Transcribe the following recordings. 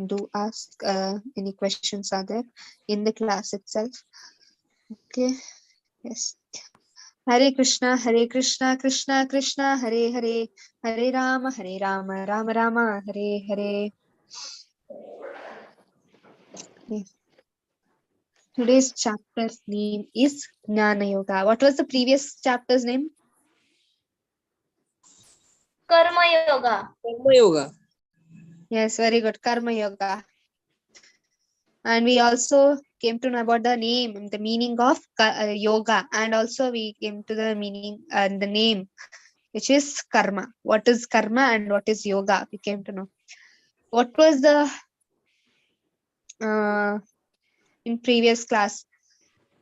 do ask any questions are there in the class itself. Okay. Yes. Hare Krishna, Krishna Krishna, Hare Hare, Hare Rama, Rama Rama, Hare Hare. Okay. Today's chapter's name is Jnana Yoga. What was the previous chapter's name? Karma Yoga. Karma Yoga. Yes, very good. Karma Yoga. And we also came to know about the name, the meaning of yoga, and also we came to the meaning and the name, which is karma. What is karma and what is yoga? We came to know. What was the in previous class?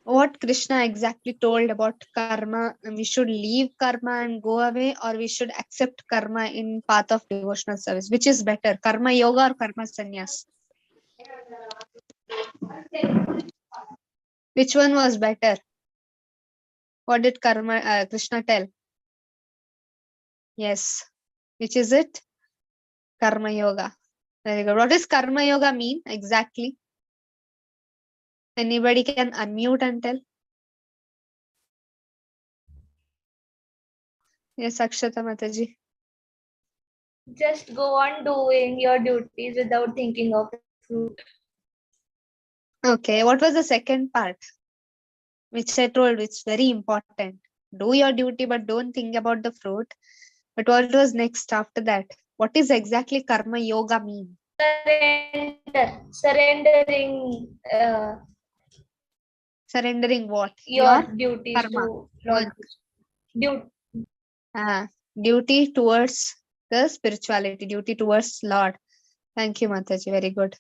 What Krishna exactly told about karma? We should leave karma and go away, or we should accept karma in path of devotional service. Which is better, karma yoga or karma sannyas? Which one was better? What did Krishna tell? Yes. Which is it? Karma yoga. Very good. What does karma yoga mean exactly? Anybody can unmute and tell. Yes, Akshata Mataji. Just go on doing your duties without thinking of fruit. Okay. What was the second part? Which I told, it's very important. Do your duty, but don't think about the fruit. But what was next after that? What is exactly karma yoga mean? Surrendering Surrendering what? your duties karma. to Lord. Duty towards the spirituality, duty towards Lord. Thank you, Mataji. Very good.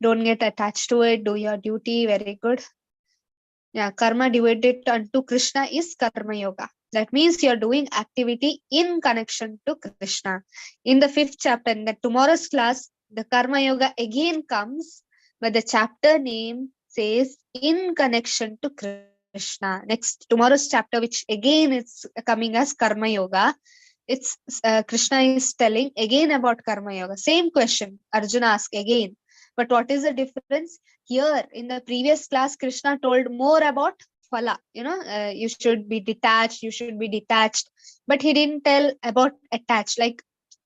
Don't get attached to it. Do your duty. Very good. Yeah, karma devoted unto Krishna is karma yoga. That means you're doing activity in connection to Krishna. In the 5th chapter, in the tomorrow's class, the karma yoga again comes, but the chapter name says in connection to Krishna. Next, tomorrow's chapter, which again is coming as karma yoga, it's Krishna is telling again about karma yoga. Same question Arjuna asked again. But what is the difference? Here in the previous class, Krishna told more about phala. You should be detached, you should be detached. But he didn't tell about attached. Like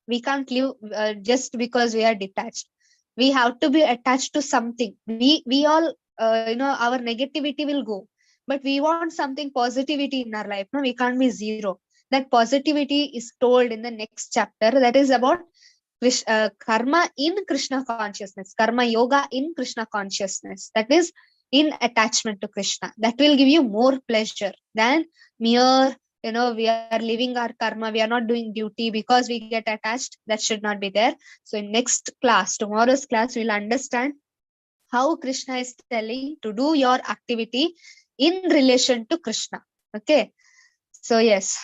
we can't live just because we are detached. We have to be attached to something. We all, our negativity will go. But we want something positivity in our life. No, we can't be zero. That positivity is told in the next chapter. That is about karma in Krishna consciousness, karma yoga in Krishna consciousness. That is in attachment to Krishna. That will give you more pleasure than mere, we are living our karma. We are not doing duty because we get attached. That should not be there. So in next class, tomorrow's class, we'll understand how Krishna is telling to do your activity in relation to Krishna. Okay. So yes.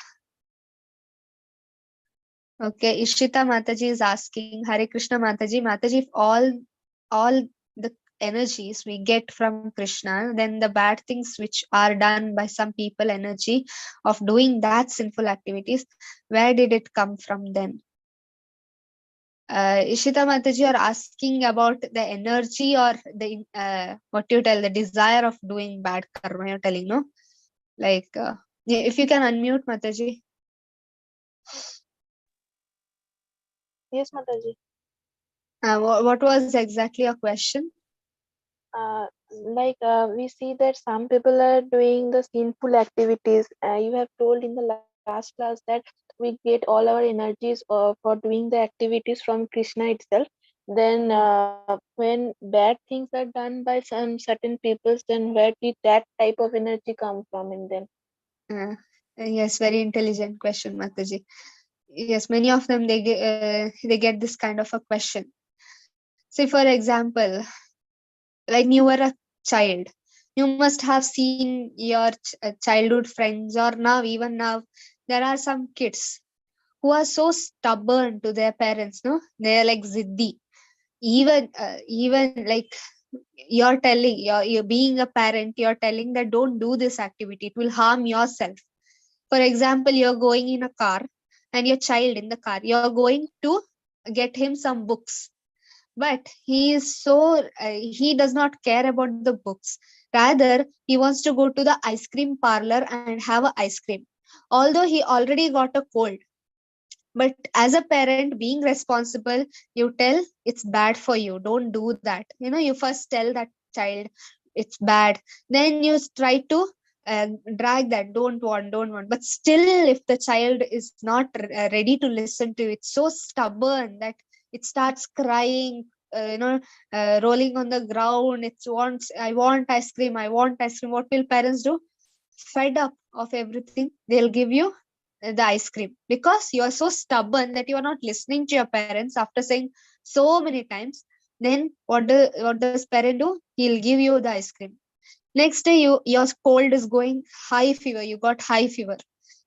Okay, Ishita Mataji is asking, Hare Krishna Mataji, if all the energies we get from Krishna, then the bad things which are done by some people, energy of doing that sinful activities, where did it come from then? Ishita Mataji, you are asking about the energy or the what you tell, the desire of doing bad karma, you're telling, no? Like, if you can unmute Mataji. Yes, Mataji. What was exactly your question? We see that some people are doing the sinful activities. You have told in the last class that we get all our energies for doing the activities from Krishna itself. Then when bad things are done by some certain peoples, then where did that type of energy come from in them? Yes, very intelligent question, Mataji. Yes, many of them they get this kind of a question. Say, for example, when you were a child, you must have seen your childhood friends, or even now, there are some kids who are so stubborn to their parents. No, they are like ziddi. Even like you're telling, you're being a parent, you're telling that don't do this activity, it will harm yourself. For example, you're going in a car and your child in the car, you're going to get him some books, But he is so he does not care about the books. Rather, he wants to go to the ice cream parlor and have a ice cream, although he already got a cold. But as a parent, being responsible, you tell it's bad for you, don't do that. You first tell that child it's bad, then you try to drag that, don't want. But still, if the child is not ready to listen to you, it's so stubborn that it starts crying, rolling on the ground. It wants, I want ice cream, I want ice cream. What will parents do? Fed up of everything, they'll give you the ice cream, because you are so stubborn that you are not listening to your parents after saying so many times. Then what does parent do? He'll give you the ice cream. Next day, your cold is going high fever, you got high fever.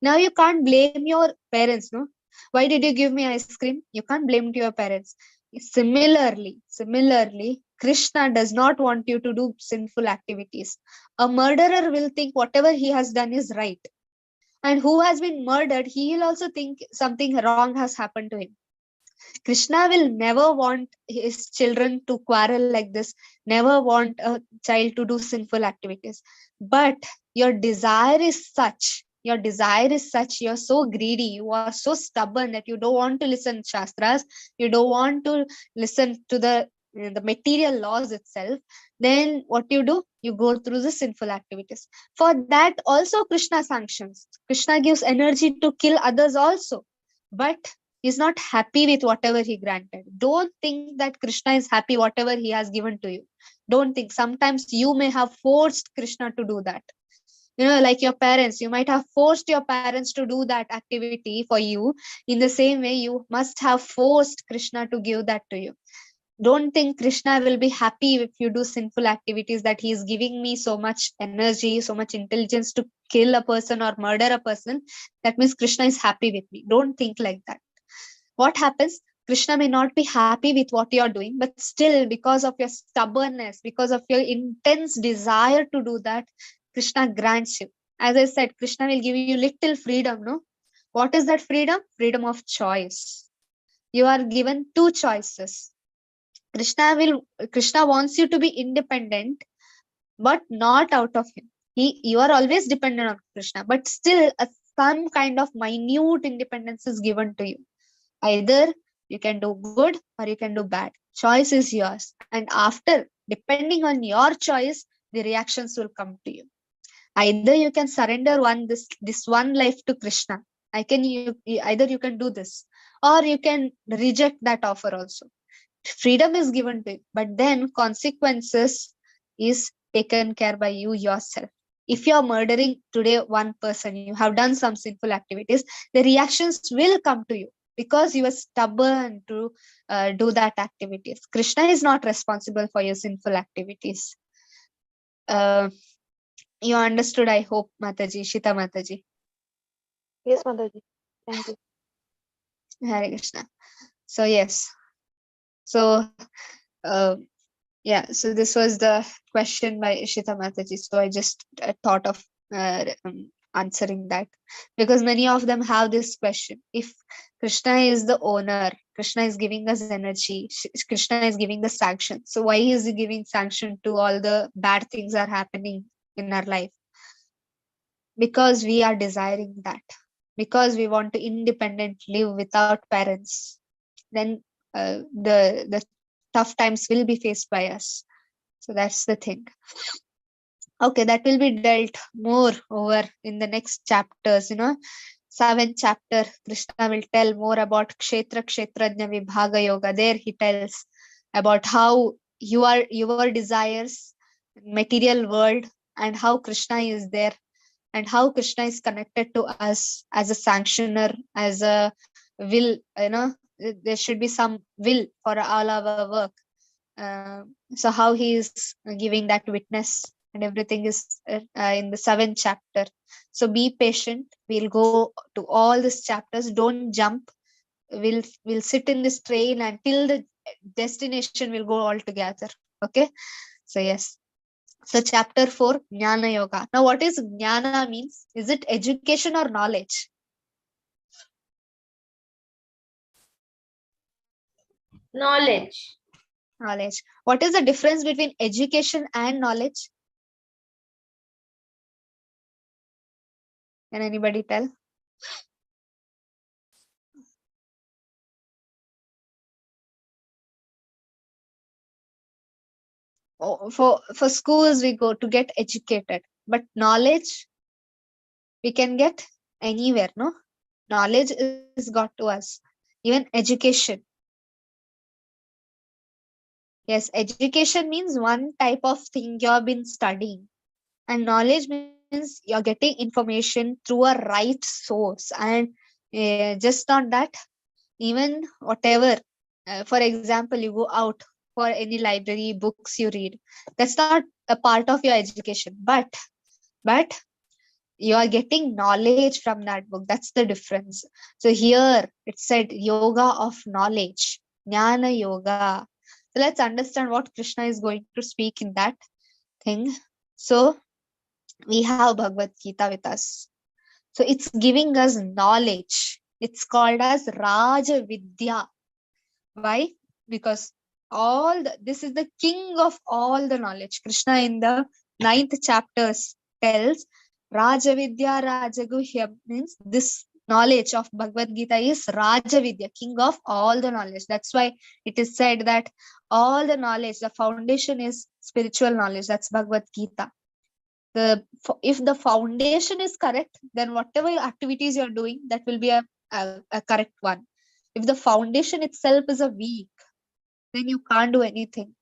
Now you can't blame your parents, no? Why did you give me ice cream? You can't blame to your parents. Similarly, Krishna does not want you to do sinful activities. A murderer will think whatever he has done is right, and who has been murdered, he will also think something wrong has happened to him. Krishna will never want his children to quarrel like this, never want a child to do sinful activities. But you're so greedy, you are so stubborn that you don't want to listen Shastras, you don't want to listen to the material laws itself. Then what do? You go through the sinful activities. For that also Krishna sanctions. Krishna gives energy to kill others also. But he's not happy with whatever he granted. Don't think that Krishna is happy whatever he has given to you. Don't think. Sometimes you may have forced Krishna to do that. Like your parents, you might have forced your parents to do that activity for you. In the same way, you must have forced Krishna to give that to you. Don't think Krishna will be happy if you do sinful activities, that he is giving me so much energy, so much intelligence to kill a person or murder a person. That means Krishna is happy with me. Don't think like that. What happens? Krishna may not be happy with what you are doing, but still, because of your stubbornness, because of your intense desire to do that, Krishna grants you. As I said, Krishna will give you little freedom, no? What is that freedom? Freedom of choice. You are given two choices. Krishna wants you to be independent, but not out of him. You are always dependent on Krishna, but still some kind of minute independence is given to you. Either you can do good or you can do bad. Choice is yours. And after, depending on your choice, the reactions will come to you. Either you can surrender this one life to Krishna. Either you can do this, or you can reject that offer also. Freedom is given to you, but then consequences is taken care by you yourself. If you are murdering today one person, you have done some sinful activities, the reactions will come to you, because you are stubborn to do that activities. Krishna is not responsible for your sinful activities. You understood, I hope, Mataji, Shita Mataji. Yes, Mataji. Thank you. Hare Krishna. So yes. So so this was the question by Ishita Mataji. So I just thought of answering that, because many of them have this question. If Krishna is the owner, Krishna is giving us energy, Krishna is giving the sanction, so why is he giving sanction to all the bad things are happening in our life? Because we are desiring that, because we want to independent live without parents. Then the tough times will be faced by us. So that's the thing. Okay, that will be dealt more over in the next chapters. 7th chapter, Krishna will tell more about Kshetra Kshetrajna Vibhaga Yoga. There he tells about how your desires, material world, and how Krishna is there, and how Krishna is connected to us as a sanctioner, as a will. There should be some will for all our work. So how he is giving that witness, and everything is in the 7th chapter. So be patient. We'll go to all these chapters. Don't jump. We'll sit in this train until the destination will go all together. Okay. So yes. So chapter 4, Jnana Yoga. Now what is Jnana means? Is it education or knowledge? Knowledge. Knowledge. What is the difference between education and knowledge? Can anybody tell? Oh, for schools we go to get educated, but knowledge we can get anywhere, no? Knowledge is got to us. Even education. Yes, education means one type of thing you have been studying. And knowledge means you're getting information through a right source. And just not that, even whatever. For example, you go out for any library, books you read. That's not a part of your education. But you are getting knowledge from that book. That's the difference. So here it said yoga of knowledge, jnana yoga. So let's understand what Krishna is going to speak in that thing. So we have Bhagavad Gita with us. So it's giving us knowledge. It's called as Raja Vidya. Why? Because this is the king of all the knowledge. Krishna in the 9th chapters tells Raja Vidya Rajaguhyam means this knowledge of Bhagavad Gita is Raja Vidya, king of all the knowledge. That's why it is said that all the knowledge, the foundation is spiritual knowledge. That's Bhagavad Gita. If the foundation is correct, then whatever activities you're doing, that will be a correct one. If the foundation itself is a weak, then you can't do anything.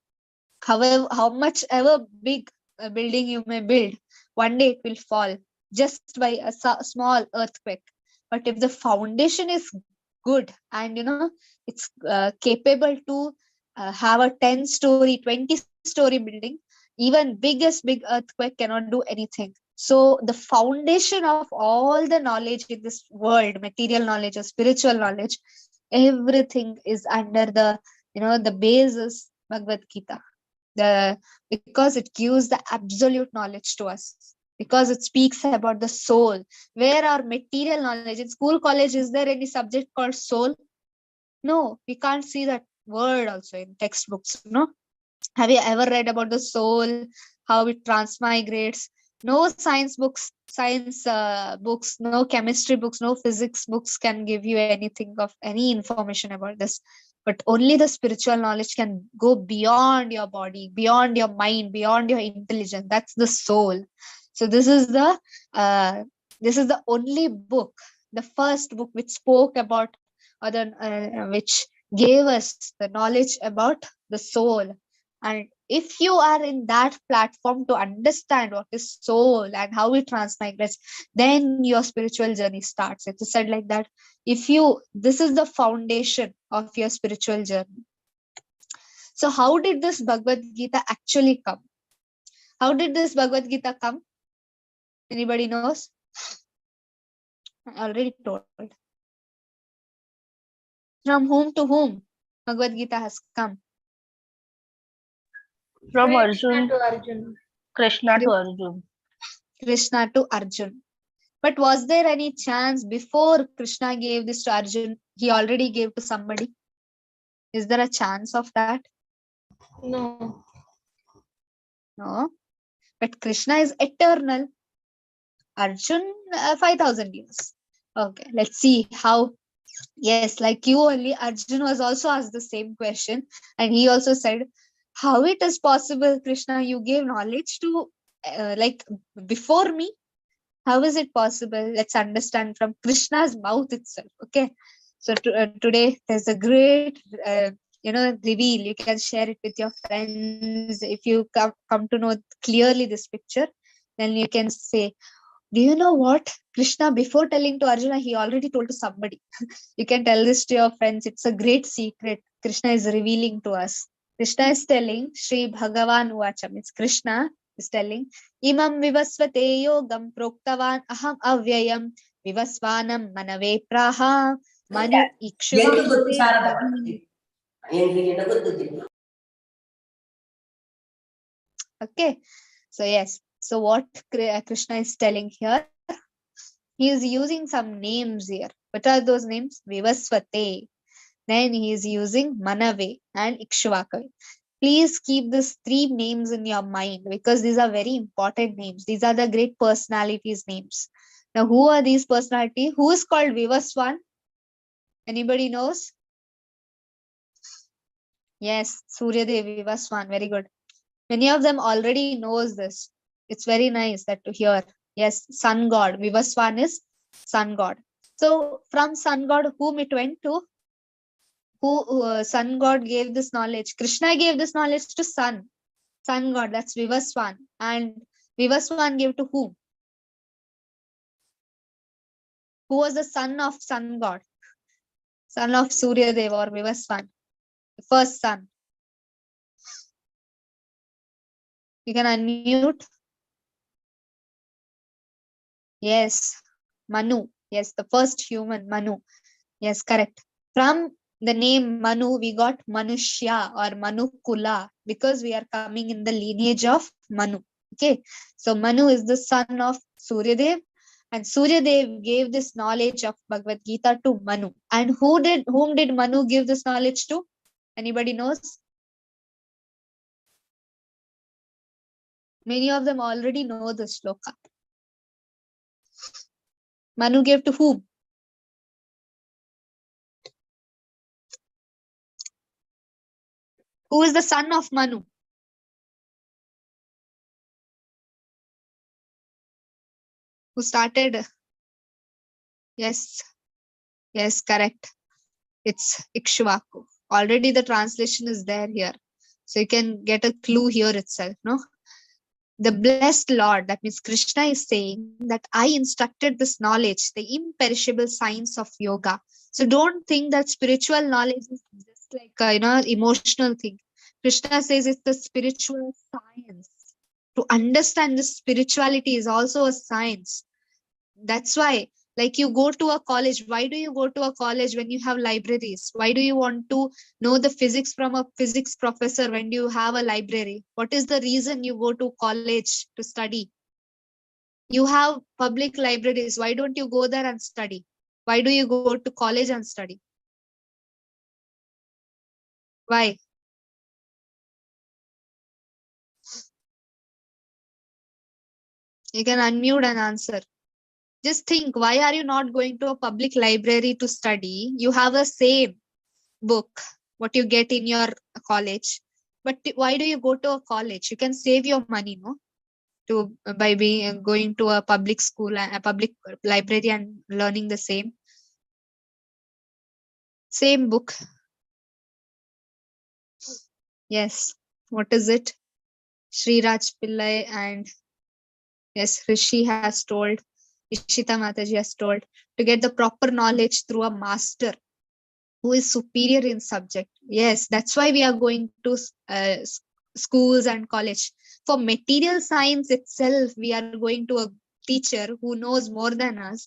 However, how much ever big a building you may build, one day it will fall just by a small earthquake. But if the foundation is good and it's capable to have a 10-story, 20-story building, even biggest big earthquake cannot do anything. So the foundation of all the knowledge in this world, material knowledge or spiritual knowledge, everything is under the base is Bhagavad Gita. Because it gives the absolute knowledge to us, because it speaks about the soul. Where our material knowledge in school, college, is there any subject called soul? No, we can't see that word also in textbooks. Have you ever read about the soul, how it transmigrates? No science books, no chemistry books, no physics books can give you anything of any information about this. But only the spiritual knowledge can go beyond your body, beyond your mind, beyond your intelligence. That's the soul. So this is the only book, the first book which spoke about, or which gave us the knowledge about the soul. And if you are in that platform to understand what is soul and how it transmigrates, then your spiritual journey starts. It's said like that. This is the foundation of your spiritual journey. So how did this Bhagavad Gita actually come? How did this Bhagavad Gita come? Anybody knows? I already told. From whom to whom Bhagavad Gita has come? From Krishna Arjun, to Arjuna. Krishna to Arjun. Krishna to Arjun. But was there any chance before Krishna gave this to Arjun, he already gave to somebody? Is there a chance of that? No. No. But Krishna is eternal. Arjun, 5,000 years. Okay, let's see how. Yes, like you only, Arjun was also asked the same question. And he also said, how it is possible, Krishna, you gave knowledge to, before me? How is it possible? Let's understand from Krishna's mouth itself. Okay. So today there's a great, reveal. You can share it with your friends. If you come to know clearly this picture, then you can say, do you know what? Krishna, before telling to Arjuna, he already told to somebody. You can tell this to your friends. It's a great secret. Krishna is revealing to us. Krishna is telling, Sri Bhagavan Vacha, means Krishna is telling, Imam vivasvate yogam proktavan aham avyayam vivasvanam manave praha manu ikshva. Okay. So yes. So what Krishna is telling here, he is using some names here. What are those names? Vivasvate. Then he is using Manave and Ikshvaka. Please keep these 3 names in your mind because these are very important names. These are the great personalities' names. Now, who are these personalities? Who is called Vivaswan? Anybody knows? Yes, Suryadev Vivaswan. Very good. Many of them already knows this. It's very nice that to hear. Yes, sun god. Vivaswan is sun god. So from sun god, whom it went to? Who sun god gave this knowledge? Krishna gave this knowledge to sun. Sun god. That's Vivaswan. And Vivaswan gave to whom? Who was the son of sun god? Son of Suryadev or Vivaswan. The first son. You can unmute. Yes. Manu. Yes, the first human, Manu. Yes, correct. From the name Manu, we got Manushya or Manukula because we are coming in the lineage of Manu. Okay. So Manu is the son of Suryadev, and Suryadev gave this knowledge of Bhagavad Gita to Manu. And whom did Manu give this knowledge to? Anybody knows? Many of them already know this shloka. Manu gave to whom? Who is the son of Manu? Who started? Yes. Yes, correct. It's Ikshvaku. Already the translation is there here. So you can get a clue here itself, no? The blessed Lord, that means Krishna is saying that I instructed this knowledge, the imperishable science of yoga. So don't think that spiritual knowledge is just like a, emotional thing. Krishna says it's the spiritual science. To understand this spirituality is also a science. That's why, like, you go to a college. Why do you go to a college when you have libraries? Why do you want to know the physics from a physics professor when you have a library? What is the reason you go to college to study? You have public libraries. Why don't you go there and study? Why do you go to college and study? Why? You can unmute and answer. Just think, why are you not going to a public library to study? You have the same book, what you get in your college. But why do you go to a college? You can save your money, no? To by being going to a public school and a public library and learning the same book. Yes. What is it? Sri Raj Pillai and yes, Rishi has told, Ishita Mataji has told, to get the proper knowledge through a master who is superior in subject. Yes, that's why we are going to schools and college. For material science itself, we are going to a teacher who knows more than us.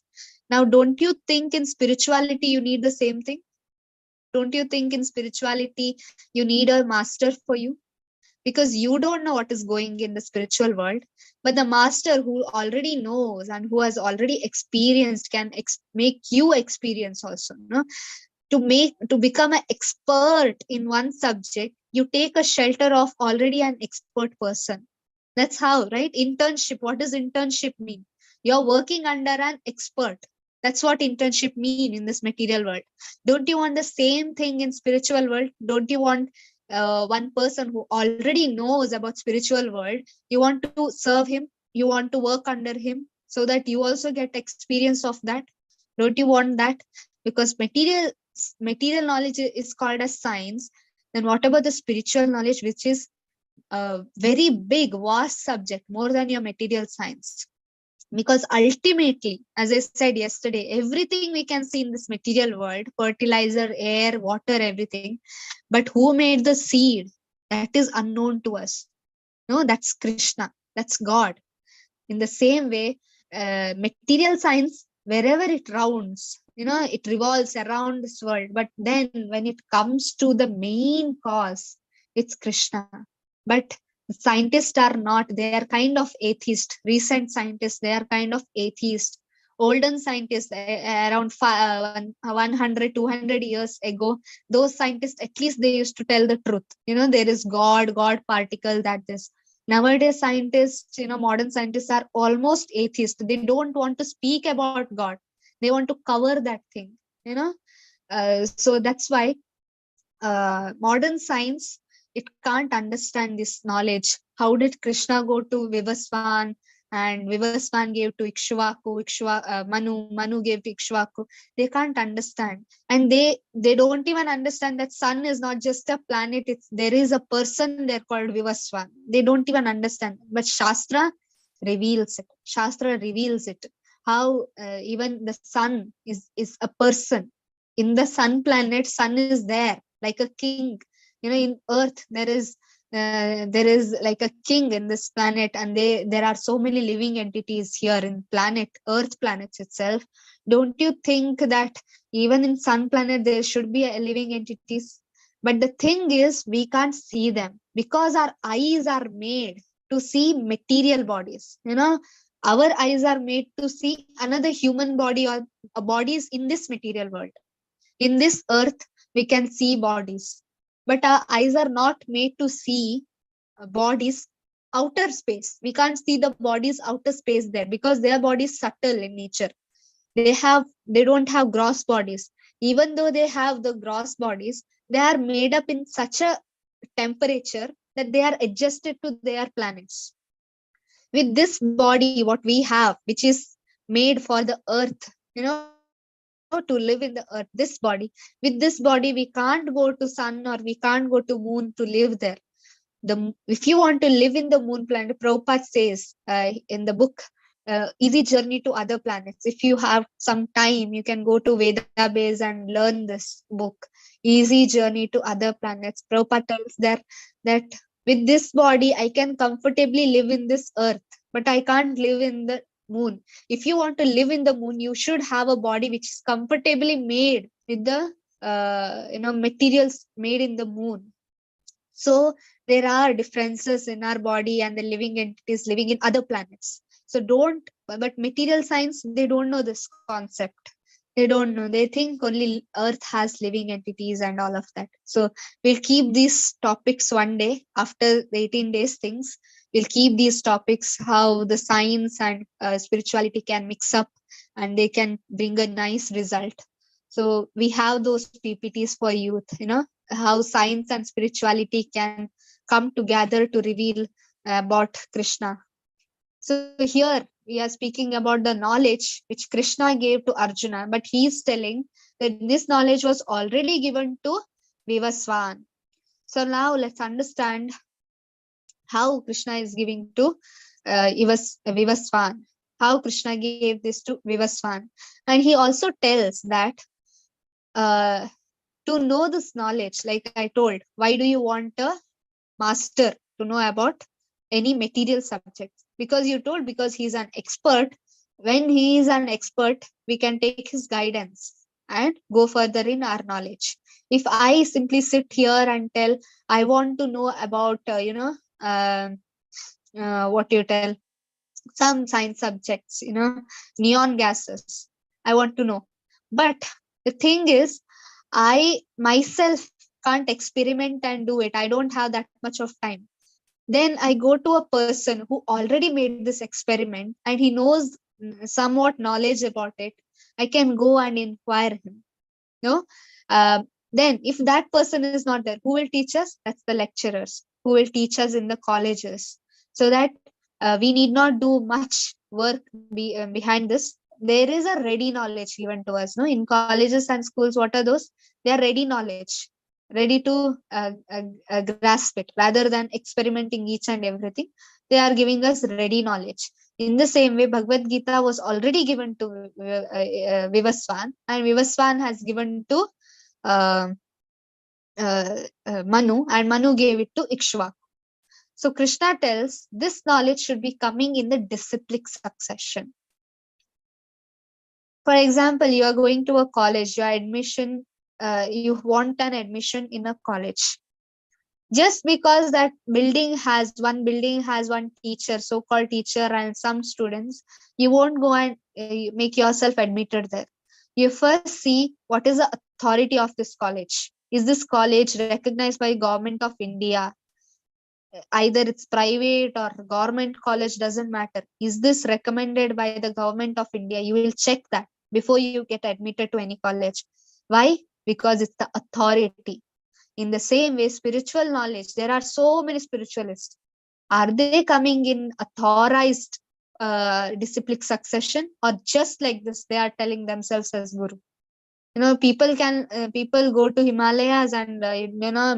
Now, don't you think in spirituality you need the same thing? Don't you think in spirituality you need a master for you? Because you don't know what is going in the spiritual world, but the master who already knows and who has already experienced can make you experience also, no? To become an expert in one subject, you take a shelter of already an expert person. That's how, right? Internship. What does internship mean? You're working under an expert. That's what internship mean in this material world. Don't you want the same thing in spiritual world? Don't you want one person who already knows about spiritual world? You want to serve him. You want to work under him so that you also get experience of that. Don't you want that? Because material knowledge is called as science. Then what about the spiritual knowledge, which is a very big, vast subject, more than your material science? Because ultimately, as I said yesterday, everything we can see in this material world, fertilizer, air, water, everything, but who made the seed? That is unknown to us. No, that's Krishna. That's God. In the same way, material science, wherever it rounds, it revolves around this world. But then when it comes to the main cause, it's Krishna. But scientists are not, they are kind of atheist. Recent scientists, they are kind of atheist. olden scientists around 100, 200 years ago, those scientists, at least they used to tell the truth. There is God particle, that this. Nowadays, scientists, modern scientists are almost atheist. They don't want to speak about God. They want to cover that thing, so that's why modern science, it can't understand this knowledge. How did Krishna go to Vivaswan, and Vivaswan gave to Ikshvaku, Manu gave to Ikshvaku? They can't understand, and they don't even understand that sun is not just a planet. There is a person there called Vivaswan. They don't even understand, but Shastra reveals it. Shastra reveals it. How even the sun is a person. In the sun planet, sun is there like a king. In earth, there is like a king in this planet, and there are so many living entities here in earth planets itself. Don't you think that even in sun planet there should be a living entities? But the thing is, we can't see them because our eyes are made to see material bodies. Our eyes are made to see another human body or bodies in this material world. In this earth, we can see bodies, but our eyes are not made to see bodies outer space. We can't see the bodies outer space there because their bodies subtle in nature. They don't have gross bodies. Even though they have the gross bodies, they are made up in such a temperature that they are adjusted to their planets. With this body, what we have, which is made for the earth, to live in the earth, this body, with this body, we can't go to sun or we can't go to moon to live there. If you want to live in the moon planet, Prabhupada says in the book, Easy Journey to Other Planets. If you have some time, you can go to Vedabase and learn this book, Easy Journey to Other Planets. Prabhupada tells that with this body, I can comfortably live in this earth, but I can't live in the moon. If you want to live in the moon, you should have a body which is comfortably made with the materials made in the moon. So there are differences in our body and the living entities living in other planets. So but material science, they don't know this concept. They don't know. They think only Earth has living entities and all of that. So we'll keep these topics one day after the 18 days things. We'll keep these topics, how the science and spirituality can mix up and they can bring a nice result. So we have those PPTs for youth, how science and spirituality can come together to reveal about Krishna. So here we are speaking about the knowledge which Krishna gave to Arjuna, but he is telling that this knowledge was already given to Vivaswan. So now let's understand how Krishna is giving to Vivaswan, how Krishna gave this to Vivaswan. And he also tells that to know this knowledge, like I told, why do you want a master to know about any material subjects? Because you told, because he's an expert. When he is an expert, we can take his guidance and go further in our knowledge. If I simply sit here and tell, I want to know about, what you tell, some science subjects, neon gases, I want to know. But the thing is, I myself can't experiment and do it. I don't have that much of time. Then I go to a person who already made this experiment and he knows somewhat knowledge about it. I can go and inquire him. No? Then if that person is not there, who will teach us? That's the lecturers who will teach us in the colleges. So that we need not do much work behind this. There is a ready knowledge given to us. No, in colleges and schools, what are those? They are ready knowledge, ready to grasp it, rather than experimenting each and everything. They are giving us ready knowledge. In the same way, Bhagavad Gita was already given to Vivaswan, and Vivaswan has given to uh, Manu, and Manu gave it to Ikshvaku. So Krishna tells this knowledge should be coming in the disciplic succession. For example, you are going to a college, your admission, you want an admission in a college. Just because that building has one teacher, so-called teacher, and some students, you won't go and make yourself admitted there. You first see what is the authority of this college. Is this college recognized by government of India? Either it's private or government college, doesn't matter. Is this recommended by the government of India? You will check that before you get admitted to any college. Why? Because it's the authority. In the same way, spiritual knowledge, there are so many spiritualists. Are they coming in authorized disciplic succession, or just like this they are telling themselves as guru? People go to Himalayas and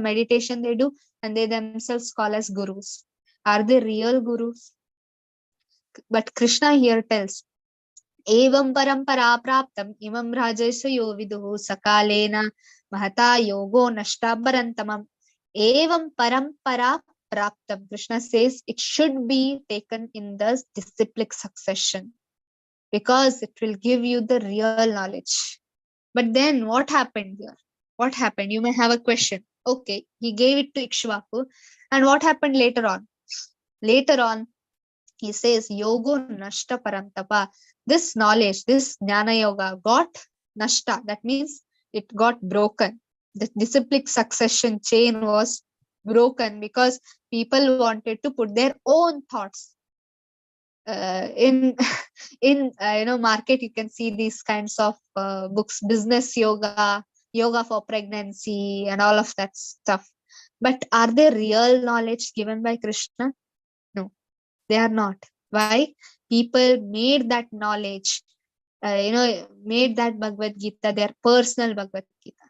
meditation they do, and they themselves call as gurus. Are they real gurus? But Krishna here tells, evam parampara praptam imam rajasyo viduhu sakalena mahata yogo nashtabarantamam. Evam parampara praptam. Krishna says it should be taken in the disciplic succession, because it will give you the real knowledge. But then what happened here? What happened? You may have a question. Okay, he gave it to Ikshvaku. And what happened later on? Later on, he says, Yogo Nashta Parantapa. This knowledge, this Jnana Yoga got Nashta. That means it got broken. The disciplic succession chain was broken because people wanted to put their own thoughts. In market, you can see these kinds of books, business yoga, yoga for pregnancy, and all of that stuff. But are they real knowledge given by Krishna? No, they are not. Why? People made that knowledge, made that Bhagavad Gita their personal Bhagavad Gita,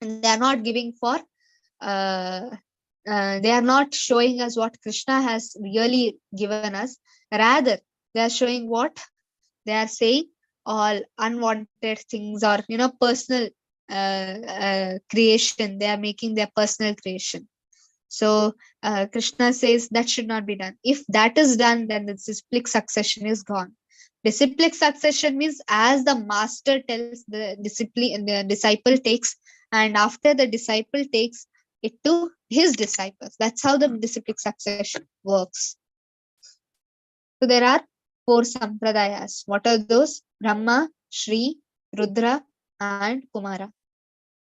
and they are not giving for they are not showing us what Krishna has really given us. Rather, they are showing what they are saying, all unwanted things, or personal creation. They are making their personal creation. So Krishna says that should not be done. If that is done, then the disciplic succession is gone. Disciplic succession means as the master tells, the disciple takes, and after the disciple takes it to his disciples. That's how the disciplic succession works. So there are 4 sampradayas. What are those? Brahma, Shri, Rudra, and Kumara.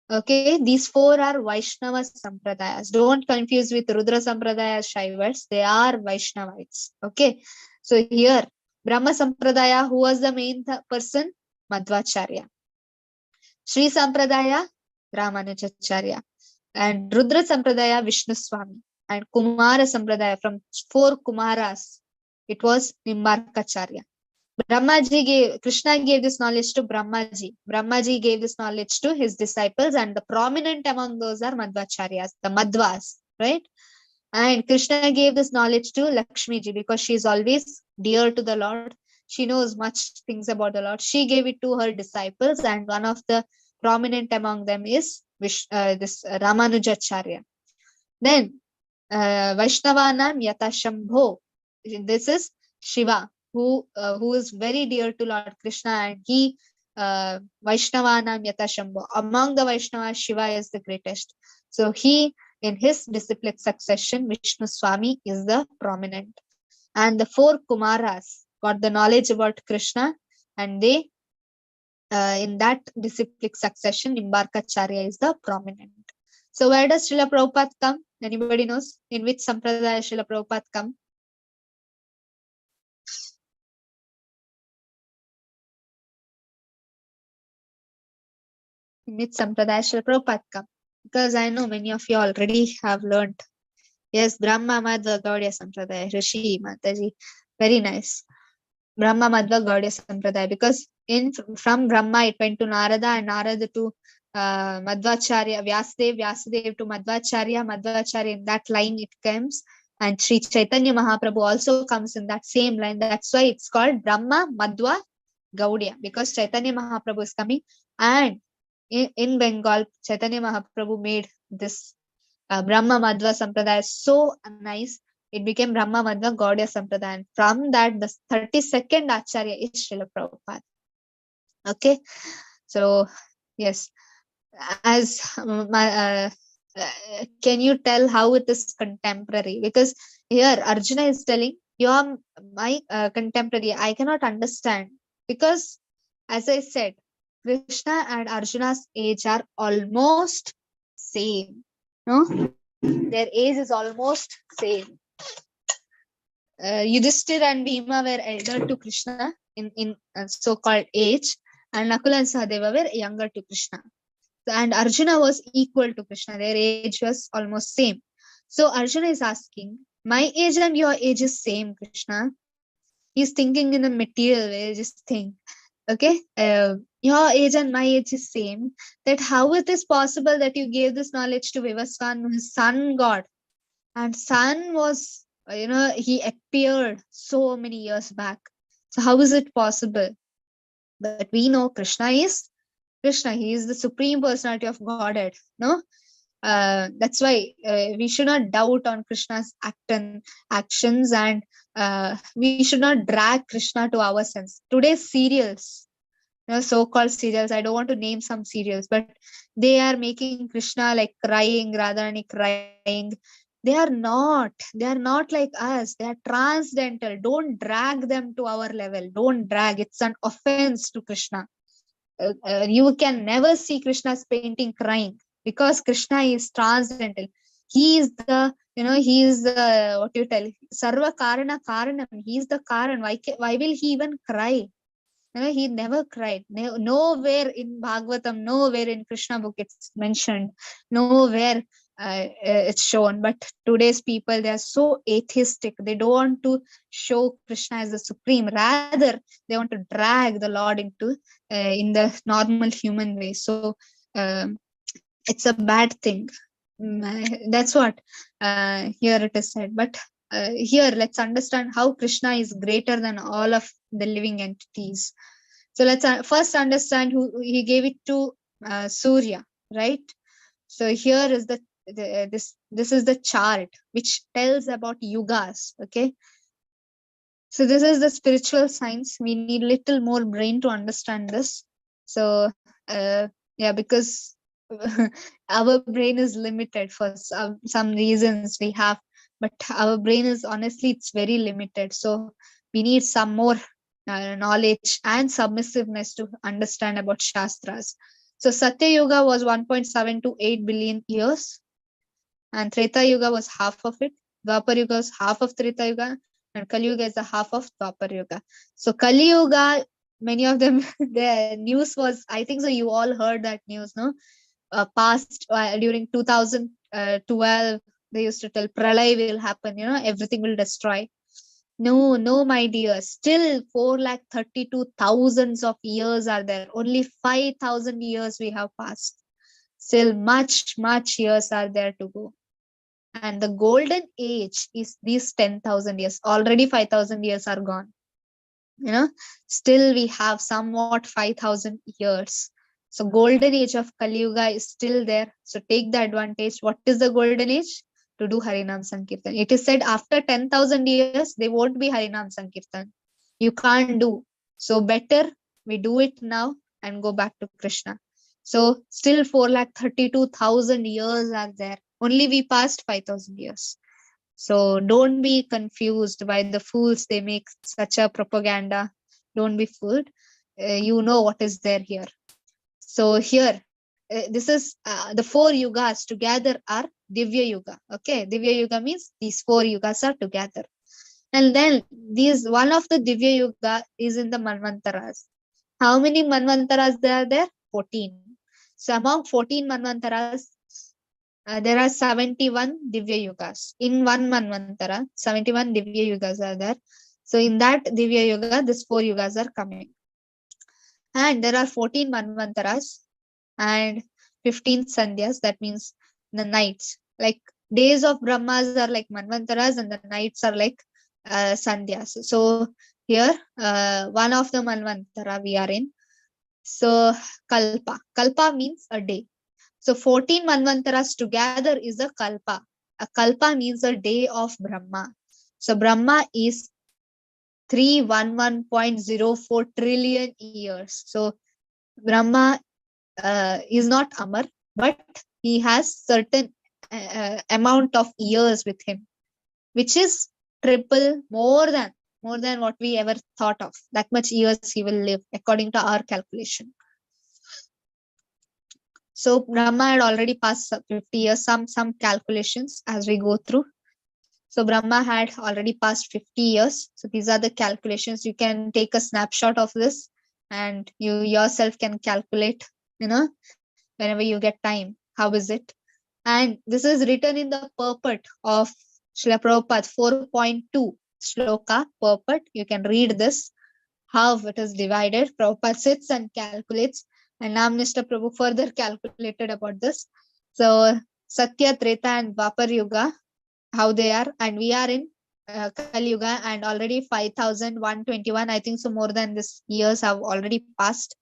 Okay, these 4 are Vaishnava sampradayas. Don't confuse with Rudra sampradaya Shaivas. They are Vaishnavites. Okay, so here Brahma sampradaya, who was the main person? Madhvacharya. Shri sampradaya, Ramanujacharya. And Rudra sampradaya, Vishnu Swami. And Kumara sampradaya, from 4 Kumaras, it was Nimbarkacharya. Krishna gave this knowledge to Brahmaji. Brahmaji gave this knowledge to his disciples, and the prominent among those are Madhvacharyas, the Madhvas, right? And Krishna gave this knowledge to Lakshmiji because she is always dear to the Lord. She knows much things about the Lord. She gave it to her disciples, and one of the prominent among them is this Ramanujacharya. Then Vaishnavanam Yata Shambho. This is Shiva, who is very dear to Lord Krishna, and he Vaishnavanam Yata Shambho. Among the Vaishnavas, Shiva is the greatest. So he, in his disciplic succession, Vishnu Swami is the prominent. And the 4 Kumaras got the knowledge about Krishna, and they in that disciplic succession, Nimbarkacharya is the prominent. So where does Srila Prabhupada come? Anybody knows in which sampradaya Srila Prabhupada come? In which sampradaya Srila Prabhupada come? Because I know many of you already have learned. Yes, Brahma Madhva Gaudiya Sampradaya, Rishi Mataji. Very nice. Brahma Madhva Gaudiya Sampradaya, because from Brahma it went to Narada, and Narada to Madhvacharya, Vyasadev to Madhvacharya, Madhvacharya, in that line it comes, and Sri Chaitanya Mahaprabhu also comes in that same line. That's why it's called Brahma Madhva Gaudiya, because Chaitanya Mahaprabhu is coming, and in Bengal, Chaitanya Mahaprabhu made this Brahma Madhva Sampradaya so nice. It became Brahma Madhva Gaudiya Sampradaya. And from that, the 32nd Acharya is Srila Prabhupada. Okay, so yes, as Can you tell how it is contemporary? Because here Arjuna is telling, you are my contemporary. I cannot understand, because as I said, Krishna and Arjuna's age are almost same. No, their age is almost same. Yudhishthir and Bhima were elder to Krishna in so-called age, and Nakula and Sahadeva were younger to Krishna. And Arjuna was equal to Krishna. Their age was almost same. So Arjuna is asking, my age and your age is same, Krishna. He's thinking in a material way, just think. Okay, your age and my age is same. That how it is possible that you gave this knowledge to Vivasvan, his sun god, and sun was, he appeared so many years back. So how is it possible? But we know Krishna is Krishna. He is the supreme personality of Godhead. No, that's why we should not doubt on Krishna's actions, and we should not drag Krishna to our sense. Today's serials, so-called serials, I don't want to name some serials, but they are making Krishna like crying, Radharani crying. They are not like us. They are transcendental. Don't drag them to our level. Don't drag. It's an offense to Krishna. You can never see Krishna's painting crying, because Krishna is transcendental. He is the, he is the, what you tell, Sarva Karana Karanam. He is the Karan. Why will he even cry? He never cried. Nowhere in Bhagavatam, nowhere in Krishna book it's mentioned. Nowhere it's shown. But today's people, they are so atheistic. They don't want to show Krishna as the supreme. Rather, they want to drag the Lord into in the normal human way. So it's a bad thing. That's what here it is said. But here, let's understand how Krishna is greater than all of the living entities. So let's first understand who he gave it to. Surya, right? So here is this is the chart which tells about yugas. Okay, so this is the spiritual science. We need little more brain to understand this. So yeah, because our brain is limited for some reasons we have, but our brain is, honestly, it's very limited. So we need some more knowledge and submissiveness to understand about Shastras. So Satya Yuga was 1.728 billion years, and Treta Yuga was half of it. Dwapar Yuga was half of Treta Yuga, and Kali Yuga is a half of Dwapar Yuga. So Kali Yuga, many of them, the news was, I think so, you all heard that news, no? Past during 2012, they used to tell Pralay will happen, everything will destroy. No, my dear. Still 4,32,000 of years are there. Only 5,000 years we have passed. Still much years are there to go. And the golden age is these 10,000 years. Already 5,000 years are gone. Still we have somewhat 5,000 years. So golden age of Kali Yuga is still there. So take the advantage. What is the golden age? To do Harinam Sankirtan. It is said after 10,000 years, there won't be Harinam Sankirtan. You can't do. So better we do it now and go back to Krishna. So still 4,32,000 years are there. Only we passed 5,000 years. So don't be confused by the fools. They make such a propaganda. Don't be fooled. You know what is there here. So here, this is the 4 yugas together are Divya Yuga. Okay, Divya Yuga means these 4 yugas are together. And then one of the Divya Yuga is in the Manvantaras. How many Manvantaras there are there? 14. So among 14 Manvantaras, there are 71 Divya Yugas. In one Manvantara, 71 Divya Yugas are there. So in that Divya Yuga, these 4 yugas are coming. And there are 14 Manvantaras and 15 Sandhyas. That means the nights. Like days of Brahmas are like Manvantaras and the nights are like Sandhyas. So here, one of the Manvantara we are in. So Kalpa. Kalpa means a day. So 14 Manvantaras together is a Kalpa. A Kalpa means a day of Brahma. So Brahma is 311.04 trillion years. So Brahma is not Amar, but he has certain amount of years with him, which is triple more than what we ever thought of. That much years he will live according to our calculation. So Brahma had already passed 50 years, some calculations as we go through. So Brahma had already passed 50 years. So these are the calculations. You can take a snapshot of this and you yourself can calculate, whenever you get time. How is it? And this is written in the purport of Srila Prabhupada 4.2 shloka purport. You can read this, how it is divided. Prabhupada sits and calculates, and Namnishta Prabhu further calculated about this. So Satya, Treta and Dwapar Yuga, how they are, and we are in Kali Yuga, and already 5,121, I think so, more than this years have already passed.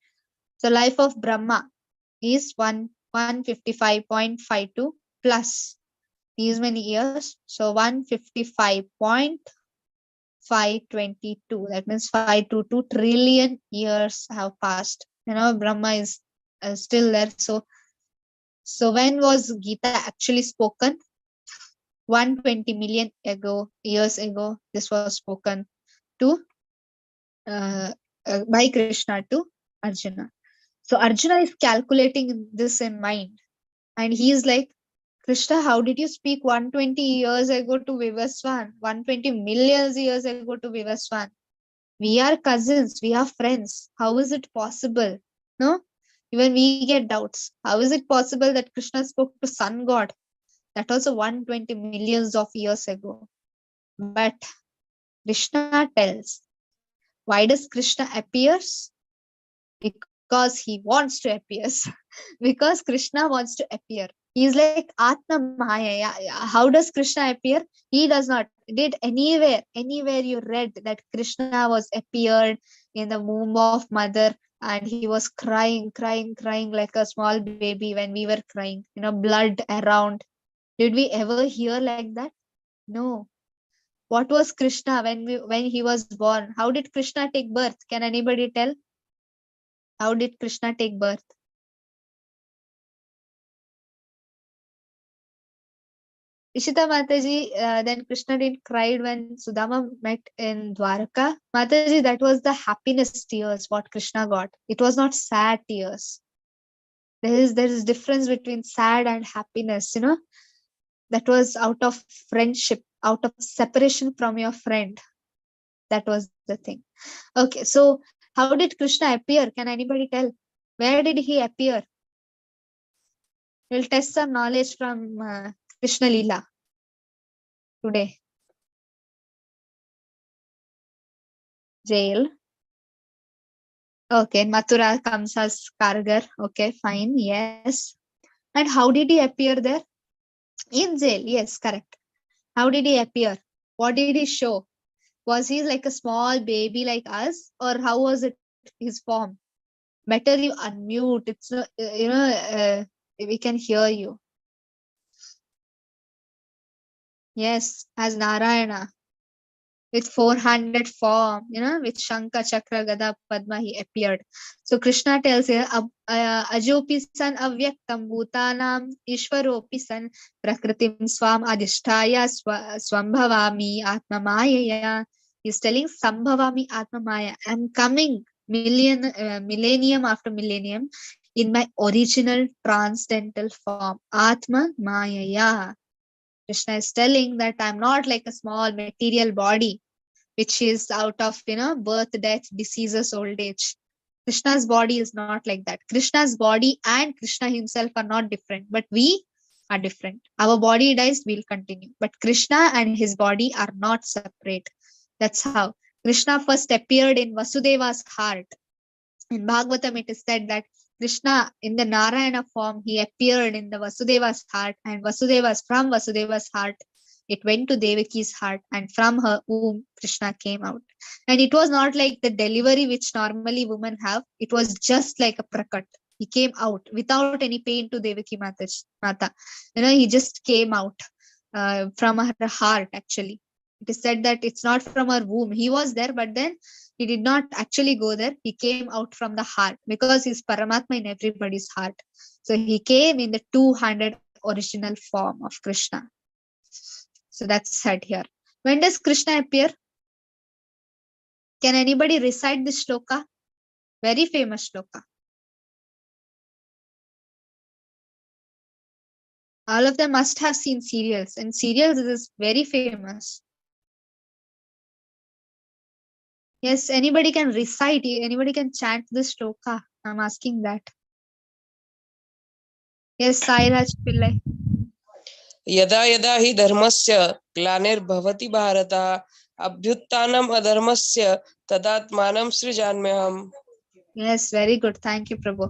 So life of Brahma is 155.52 plus these many years. So 155.522. That means 522 trillion years have passed. Brahma is still there. So when was Gita actually spoken? 120 million years ago, this was spoken to by Krishna to Arjuna. So Arjuna is calculating this in mind, and he is like, Krishna, how did you speak 120 years ago to Vivaswan, 120 million years ago to Vivaswan? We are cousins, we are friends. How is it possible? No, even we get doubts. How is it possible that Krishna spoke to Sun God? That was 120 millions of years ago. But Krishna tells, why does Krishna appears? Because he wants to appear. Because Krishna wants to appear. He is like Atma Maya. How does Krishna appear? He does not. Did anywhere you read that Krishna was appeared in the womb of mother and he was crying like a small baby when we were crying, blood around. Did we ever hear like that? No. What was Krishna when he was born? How did Krishna take birth? Can anybody tell? How did Krishna take birth? Ishita Mataji, then Krishna didn't cried when Sudama met in Dwarka. Mataji, that was the happiness tears what Krishna got. It was not sad tears. There is difference between sad and happiness, That was out of friendship, out of separation from your friend. That was the thing. Okay, so how did Krishna appear? Can anybody tell? Where did he appear? We'll test some knowledge from Krishna Leela today. Jail. Okay, Mathura comes as Kargar. Okay, fine. Yes. And how did he appear there? In jail. Yes, correct. How did he appear? What did he show? Was he like a small baby like us, or how was it his form? Better you unmute. It's we can hear you. Yes, as Narayana with 400 form, with Shankha, Chakra, Gada, Padma, he appeared. So Krishna tells here, Ajopi san avyaktam bhutanam ishvaropi san prakritim swam adhishtaya swambhavami atmamayaya. He's telling Sambhavami atmamaya. I'm coming millennium after millennium in my original transcendental form, Atma Mayaya. Krishna is telling that I'm not like a small material body, which is out of, birth, death, diseases, old age. Krishna's body is not like that. Krishna's body and Krishna himself are not different, but we are different. Our body dies, we'll continue. But Krishna and his body are not separate. That's how. Krishna first appeared in Vasudeva's heart. In Bhagavatam, it is said that Krishna, in the Narayana form, he appeared in the Vasudeva's heart, and from Vasudeva's heart, it went to Devaki's heart, and from her womb, Krishna came out. And it was not like the delivery which normally women have. It was just like a prakat. He came out without any pain to Devaki Mata. He just came out from her heart, actually. It is said that it's not from her womb. He was there, but then he did not actually go there. He came out from the heart because he's Paramatma in everybody's heart. So he came in the 200 original form of Krishna. So that's said here. When does Krishna appear? Can anybody recite this shloka? Very famous shloka. All of them must have seen serials. In serials, it is very famous. Yes, anybody can recite, anybody can chant this shloka. I'm asking that. Yes, Sairaj Pillai. यदा यदा हि धर्मस्य ग्लानिर्भवति Bharat अभ्युत्थानम् अधर्मस्य तदात्मानं सृजाम्यहम्. Yes, very good. Thank you, Prabhu.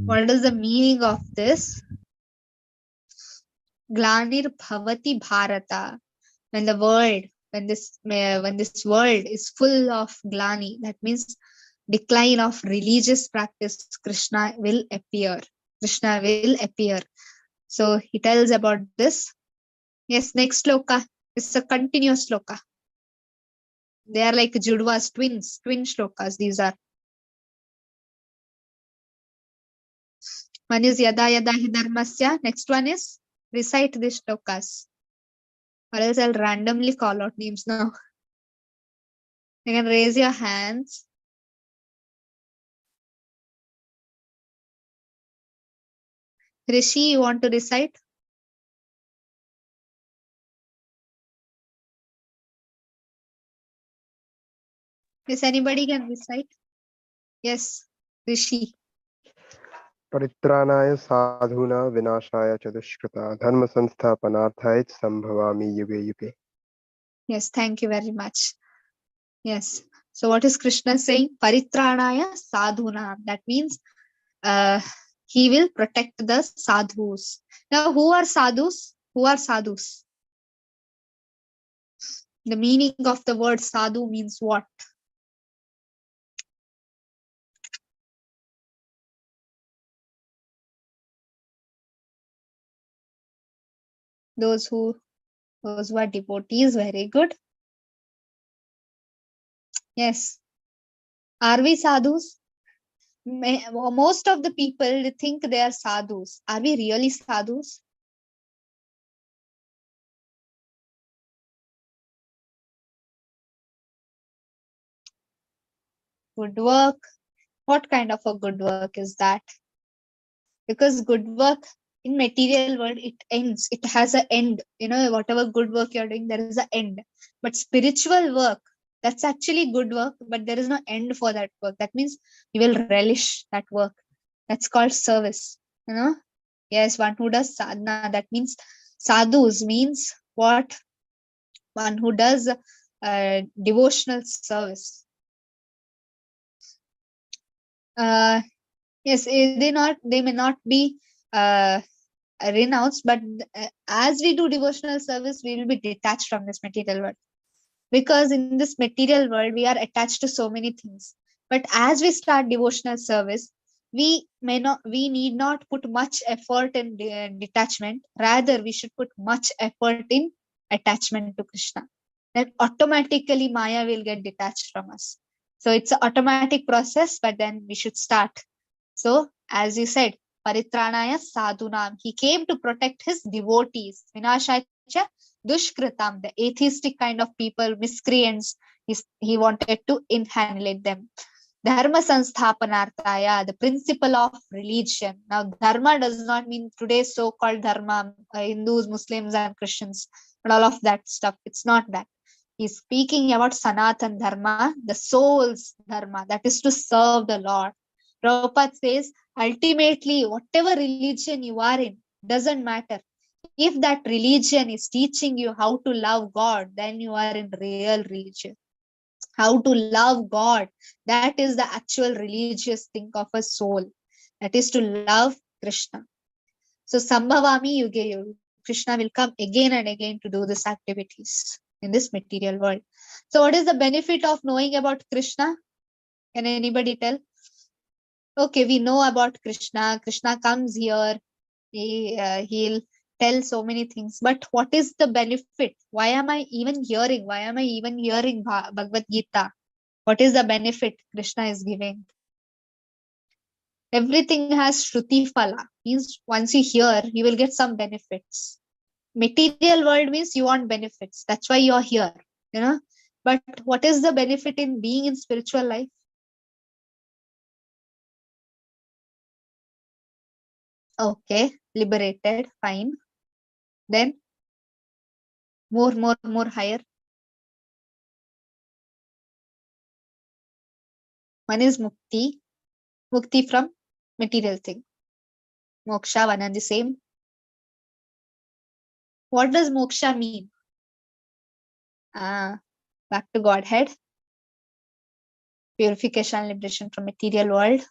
What is the meaning of this? Glanir bhavati bharata. When the world, when this world is full of glani, that means decline of religious practice, Krishna will appear. Krishna will appear. So he tells about this. Yes, next sloka. It's a continuous sloka. They are like Judvas, twin shlokas. These are. One is Yada Yada Hi Dharmasya. Next one is recite these shlokas. Or else I'll randomly call out names now. You can raise your hands. Rishi, you want to recite? Yes, anybody can recite? Yes, Rishi. परित्राणाय साधूना विनाशाय च दुष्कृता धर्म संस्थापनार्थाय संभवामि युगे युगे. Yes, thank you very much. Yes. So what is Krishna saying? Paritranaya sadhuna. That means he will protect the sadhus. Now, who are sadhus? Who are sadhus? The meaning of the word sadhu means what? Those who are devotees, very good. Yes. Are we sadhus? Most of the people think they are sadhus. Are we really sadhus? Good work. What kind of a good work is that? Because good work in material world, it ends. It has an end. Whatever good work you're doing, there is an end. But spiritual work, that's actually good work, but there is no end for that work. That means you will relish that work. That's called service. Yes, one who does sadhana. That means sadhus means what? One who does devotional service. Yes, they may not be renounced, but as we do devotional service, we will be detached from this material world. Because in this material world, we are attached to so many things. But as we start devotional service, we need not put much effort in detachment. Rather, we should put much effort in attachment to Krishna. Then automatically Maya will get detached from us. So it's an automatic process, but then we should start. So as you said, Paritranaya Sadhunam, he came to protect his devotees. Vinashacha Dushkritam, the atheistic kind of people, miscreants, he wanted to annihilate them. Dharma Sansthapanarthaya, the principle of religion. Now, Dharma does not mean today's so-called Dharma, Hindus, Muslims, and Christians, and all of that stuff. It's not that. He's speaking about Sanatan Dharma, the soul's Dharma, that is to serve the Lord. Prabhupada says, ultimately, whatever religion you are in, doesn't matter. If that religion is teaching you how to love God, then you are in real religion. How to love God, that is the actual religious thing of a soul. That is to love Krishna. So Sambhavami Yuge Yuge, Krishna will come again and again to do these activities in this material world. So what is the benefit of knowing about Krishna? Can anybody tell? Okay, we know about Krishna. Krishna comes here. He'll tell so many things. But what is the benefit? Why am I even hearing? Why am I even hearing Bhagavad Gita? What is the benefit Krishna is giving? Everything has Shruti Phala. means once you hear, you will get some benefits. Material world means you want benefits. That's why you're here, you know. But what is the benefit in being in spiritual life? Okay, liberated, fine. Then more higher. One is mukti, mukti from material thing. Moksha, one and the same. What does moksha mean? Back to Godhead. Purification and liberation from material world.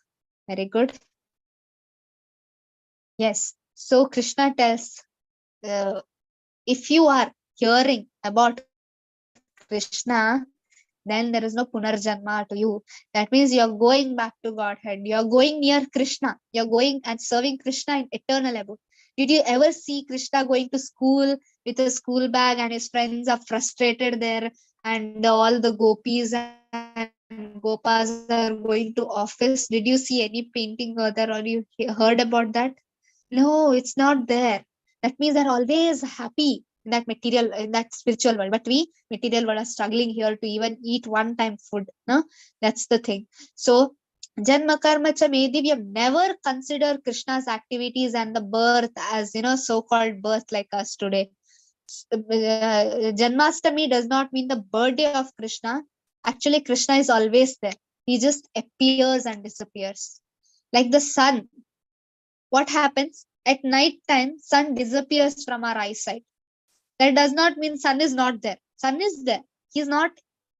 Very good. Yes. So Krishna tells, if you are hearing about Krishna, then there is no punarjanma to you. That means you are going back to Godhead. You are going near Krishna. You are going and serving Krishna in eternal abode. Did you ever see Krishna going to school with a school bag and his friends are frustrated there and all the gopis and gopas are going to office? Did you see any painting or there, or you heard about that? No, it's not there. That means they're always happy in that material, in that spiritual world. But we, material world, are struggling here to even eat one time food. No, that's the thing. So, Janma Karma Cha Medhi, we have never considered Krishna's activities and the birth as, so-called birth like us today. Janmashtami does not mean the birthday of Krishna. Actually, Krishna is always there. He just appears and disappears. Like the sun. What happens? At night time, sun disappears from our eyesight. That does not mean sun is not there. Sun is there. He's not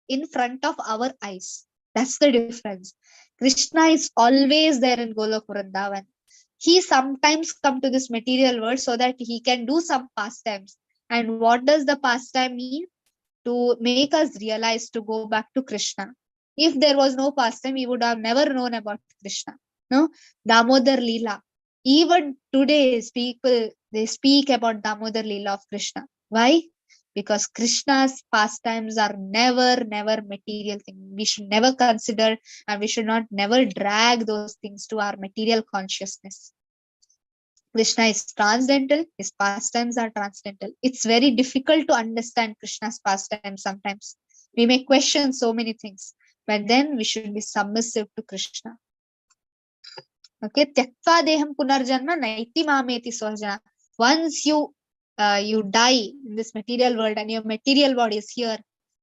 in front of our eyes. That's the difference. Krishna is always there in Golok Vrindavan. He sometimes come to this material world so that he can do some pastimes. And what does the pastime mean? To make us realize to go back to Krishna. If there was no pastime, we would have never known about Krishna. No, Damodar Leela. Even today, people they speak about Damodar Leela of Krishna. Why? Because Krishna's pastimes are never material thing. We should never consider, and we should not never drag those things to our material consciousness. Krishna is transcendental, his pastimes are transcendental. It's very difficult to understand Krishna's pastimes sometimes. We may question so many things, but then we should be submissive to Krishna. Okay, Tyaktva deham punarjanma naiti mameti swajana. Once you die in this material world and your material body is here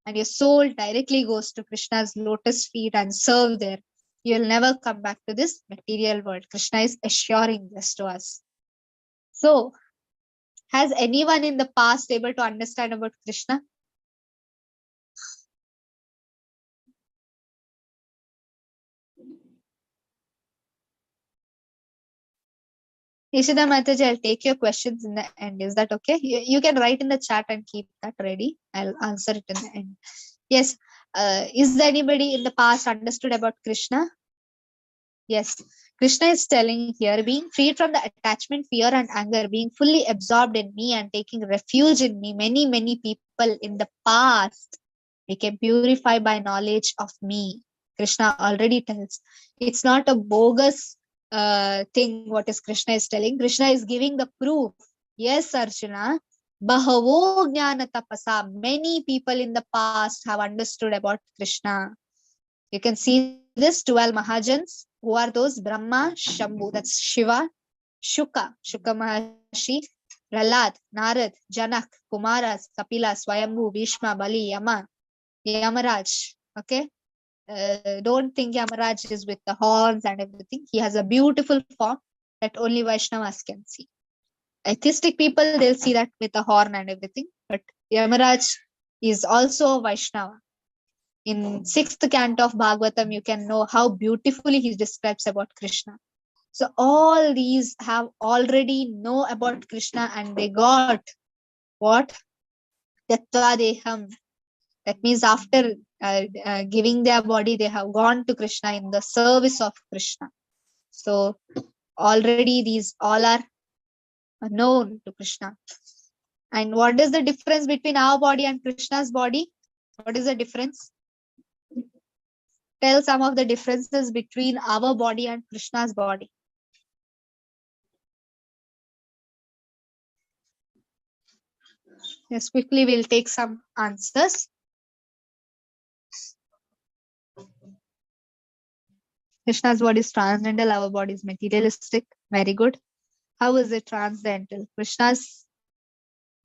and your soul directly goes to Krishna's lotus feet and serve there, you will never come back to this material world. Krishna is assuring this to us. So, has anyone in the past able to understand about Krishna? Ishida Mataji, I'll take your questions in the end. Is that okay? You can write in the chat and keep that ready. I'll answer it in the end. Yes. Is there anybody in the past understood about Krishna? Yes. Krishna is telling here, being freed from the attachment, fear, and anger, being fully absorbed in me and taking refuge in me. Many people in the past became purified by knowledge of me. Krishna already tells. It's not a bogus thing what is Krishna is telling. Krishna is giving the proof. Yes, Arjuna. Bahavo jnana tapasa. Many people in the past have understood about Krishna. You can see this 12 Mahajans. Who are those? Brahma, Shambhu, that's Shiva, Shuka Maharshi, Prahlad, Narad, Janak, Kumaras, Kapila, Swayambhu, Bhishma, Bali, Yama, Yamaraj. Okay. Don't think Yamaraj is with the horns and everything. He has a beautiful form that only Vaishnavas can see. Atheistic people, they'll see that with a horn and everything. But Yamaraj is also a Vaishnava. In 6th canto of Bhagavatam, you can know how beautifully he describes about Krishna. So all these have already know about Krishna and they got what? Tattva deham. That means after giving their body, they have gone to Krishna in the service of Krishna. So already these all are known to Krishna. And what is the difference between our body and Krishna's body? What is the difference? Tell some of the differences between our body and Krishna's body. Yes, quickly we'll take some answers. Krishna's body is transcendental, our body is materialistic. Very good. How is it transcendental?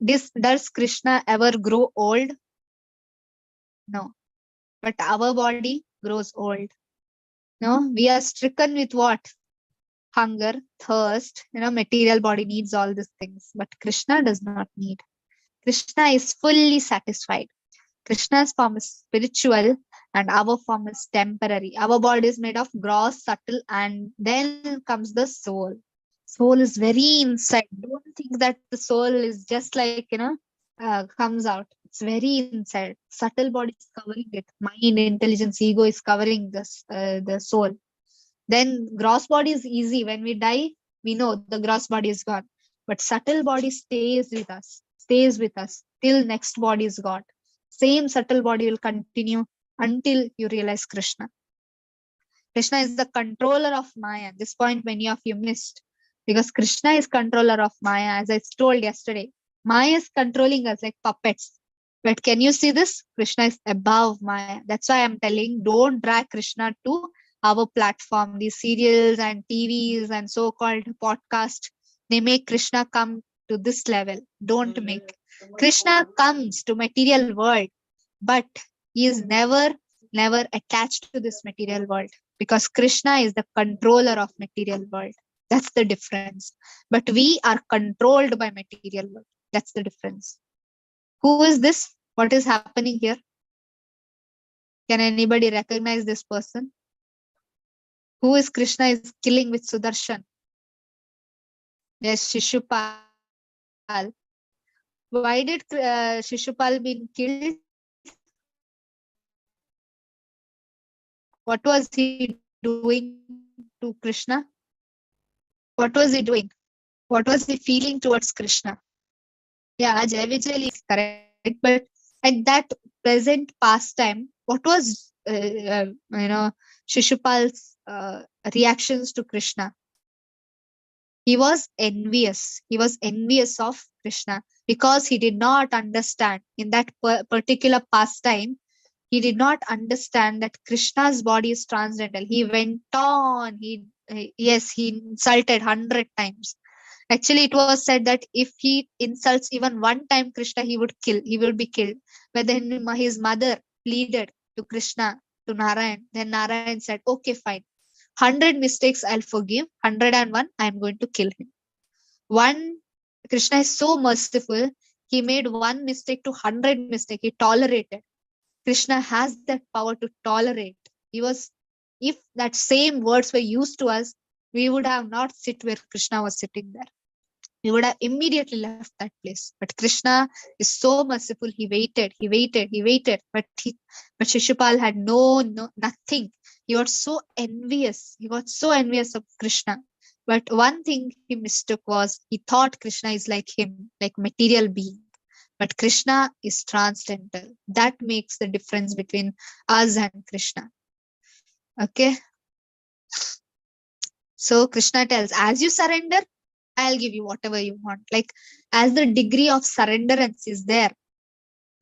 Does Krishna ever grow old? No. But our body grows old. No, we are stricken with what? Hunger, thirst, material body needs all these things. But Krishna does not need. Krishna is fully satisfied. Krishna's form is spiritual and our form is temporary. Our body is made of gross, subtle, and then comes the soul. Soul is very inside. Don't think that the soul is just like, comes out. It's very inside. Subtle body is covering it. Mind, intelligence, ego is covering the soul. Then gross body is easy. When we die, we know the gross body is gone. But subtle body stays with us till next body is gone. Same subtle body will continue until you realize Krishna. Krishna is the controller of Maya. This point many of you missed. Because Krishna is controller of Maya, as I told yesterday. Maya is controlling us like puppets. But can you see this? Krishna is above Maya. That's why I'm telling, don't drag Krishna to our platform. These serials and TVs and so-called podcast, they make Krishna come to this level. Don't make. Krishna comes to material world, but he is never attached to this material world, because Krishna is the controller of material world. That's the difference. But we are controlled by material world. That's the difference. Who is this? What is happening here? Can anybody recognize this person? Who is Krishna is killing with Sudarshan? Yes, Shishupal. Why did Shishupal been killed? What was he doing to Krishna? What was he doing? What was he feeling towards Krishna? Yeah, Jai Vijay is correct. But at that present pastime, what was Shishupal's reactions to Krishna? He was envious. He was envious of Krishna because he did not understand in that particular pastime. He did not understand that Krishna's body is transcendental. He went on. He insulted 100 times. Actually, it was said that if he insults even one time Krishna, he would be killed. But then his mother pleaded to Krishna, to Narayan. Then Narayan said, okay, fine. 100 mistakes I'll forgive. 101, I'm going to kill him. Krishna is so merciful. He made one mistake to 100 mistakes. He tolerated. Krishna has that power to tolerate. If that same words were used to us, we would have not sit where Krishna was sitting there. We would have immediately left that place. But Krishna is so merciful. He waited. But Shishupal had nothing. He got so envious. Of Krishna. But one thing he mistook was he thought Krishna is like him, like material being. But Krishna is transcendental. That makes the difference between us and Krishna. Okay. So Krishna tells, as you surrender, I'll give you whatever you want. Like, as the degree of surrenderance is there.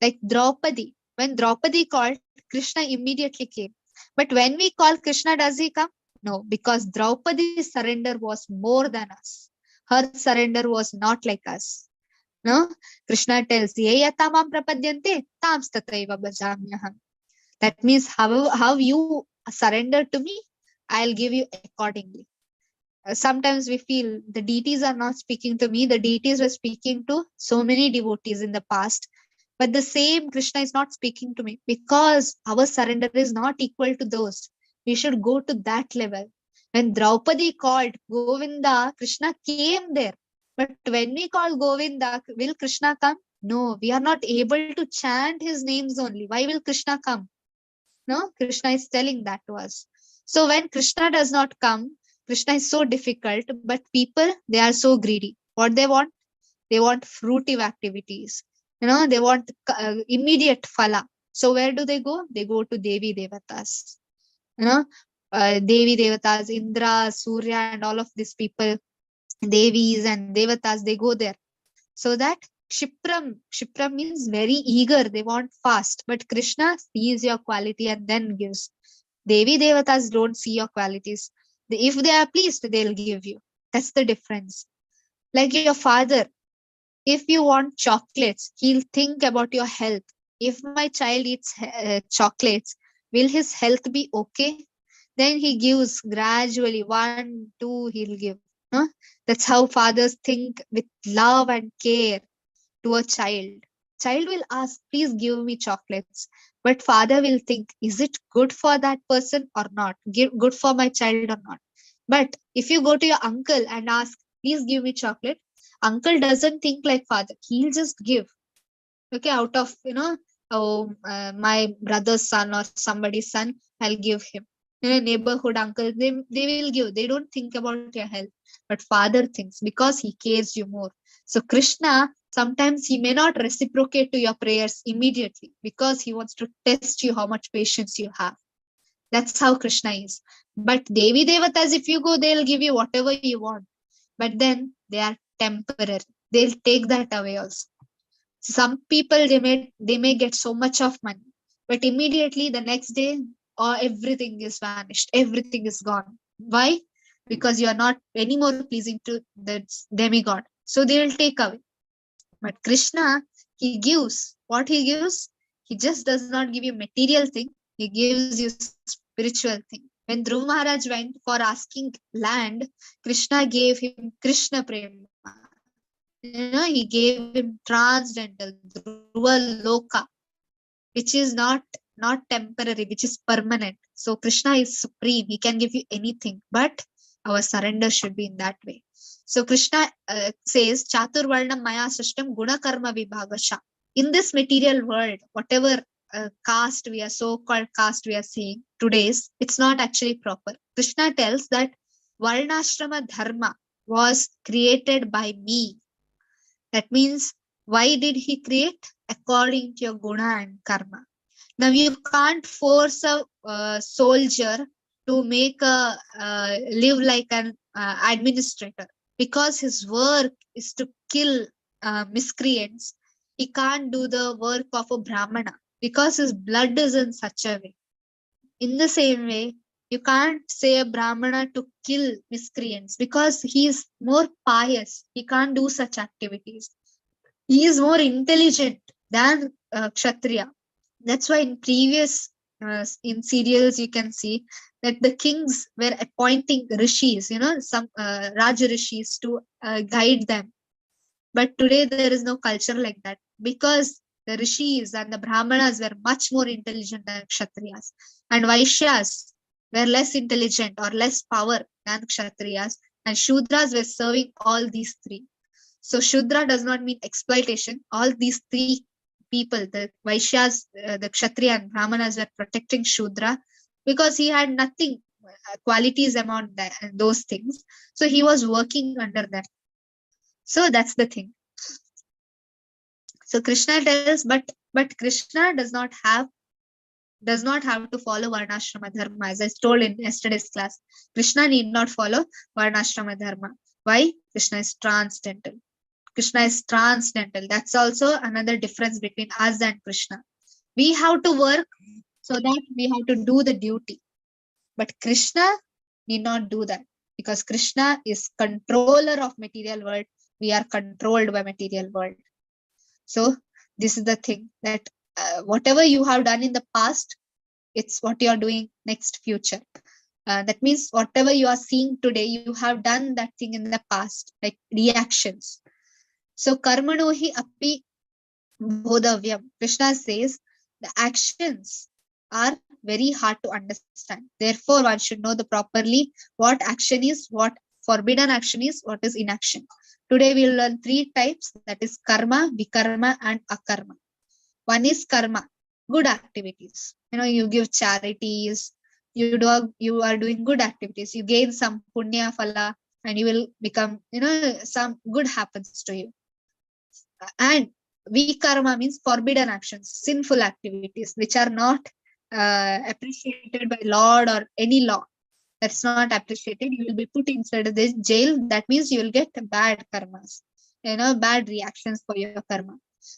Like Draupadi. When Draupadi called, Krishna immediately came. But when we call Krishna, does he come? No, because Draupadi's surrender was more than us. Her surrender was not like us. No? Krishna tells, Ye yatamam prapadyante, tams tataiva bhajamyaham. That means how you surrender to me, I'll give you accordingly. Sometimes we feel the deities are not speaking to me. The deities were speaking to so many devotees in the past. But the same Krishna is not speaking to me because our surrender is not equal to those. We should go to that level. When Draupadi called Govinda, Krishna came there. But when we call Govinda, will Krishna come? No, we are not able to chant his names only. Why will Krishna come? No, Krishna is telling that to us. So when Krishna does not come, Krishna is so difficult, but people, they are so greedy. What they want? They want fruitive activities. They want immediate phala. So where do they go? They go to Devi Devatas. Devi Devatas, Indra, Surya, and all of these people, Devis and Devatas, they go there so that Kshipram means very eager. They want fast. But Krishna sees your quality and then gives. Devi Devatas don't see your qualities. If they are pleased, they'll give you. That's the difference. Like your father, if you want chocolates, he'll think about your health. If my child eats chocolates, will his health be okay? Then he gives gradually, 1, 2, he'll give. Huh? That's how fathers think with love and care to a child. Child will ask, please give me chocolates. But father will think, is it good for that person or not? Good for my child or not? But if you go to your uncle and ask, please give me chocolate, uncle doesn't think like father. He'll just give. Okay, out of, my brother's son or somebody's son, I'll give him. Neighborhood uncle, they will give. They don't think about your health. But father thinks because he cares you more. So Krishna, sometimes he may not reciprocate to your prayers immediately because he wants to test you how much patience you have. That's how Krishna is. But Devi Devatas, if you go, they'll give you whatever you want. But then they are temporary. They'll take that away also. Some people, they may get so much of money, but immediately the next day, everything is vanished, everything is gone. Why? Because you are not anymore pleasing to the demigod, so they will take away. But Krishna, he gives. What he gives? He just does not give you material thing, he gives you spiritual thing. When Dhruv Maharaj went for asking land, Krishna gave him Krishna Prema. He gave him transcendental Dhruva Loka, which is not temporary, which is permanent. So Krishna is supreme. He can give you anything, but our surrender should be in that way. So Krishna says, Chaturvarna Maya Srishtam Guna Karma Vibhagasha. In this material world, whatever caste we are, so-called caste we are seeing today's, it's not actually proper. Krishna tells that Varnashrama Dharma was created by me. That means, why did he create? According to your guna and karma. Now, you can't force a soldier to make live like an administrator, because his work is to kill miscreants. He can't do the work of a brahmana because his blood is in such a way. In the same way, you can't say a brahmana to kill miscreants because he is more pious. He can't do such activities. He is more intelligent than Kshatriya. That's why in previous in serials you can see that the kings were appointing rishis, some Raja rishis to guide them. But today there is no culture like that, because the rishis and the brahmanas were much more intelligent than Kshatriyas, and Vaishyas were less intelligent or less power than Kshatriyas, and Shudras were serving all these three. So Shudra does not mean exploitation. All these three people, the Vaishyas, the Kshatriya and Brahmanas, were protecting Shudra because he had nothing, qualities among those things. So he was working under them. So that's the thing. So Krishna tells, but Krishna does not have to follow Varnashrama Dharma. As I told in yesterday's class, Krishna need not follow Varnashrama Dharma. Why? Krishna is transcendental. Krishna is transcendental. That's also another difference between us and Krishna. We have to work so that we have to do the duty. But Krishna need not do that, because Krishna is controller of material world. We are controlled by material world. So this is the thing, that whatever you have done in the past, it's what you are doing next future. That means whatever you are seeing today, you have done that thing in the past, like reactions. So karmanohi api bodhavyam. Krishna says the actions are very hard to understand. Therefore, one should know the properly what action is, what forbidden action is, what is inaction. Today we will learn three types, that is karma, vikarma, and akarma. One is karma, good activities. You give charities, you are doing good activities, you gain some punya phala, and you will become, some good happens to you. And vikarma means forbidden actions, sinful activities, which are not appreciated by Lord or any law. That's not appreciated. You will be put inside the jail. That means you will get bad karmas. bad reactions for your karma.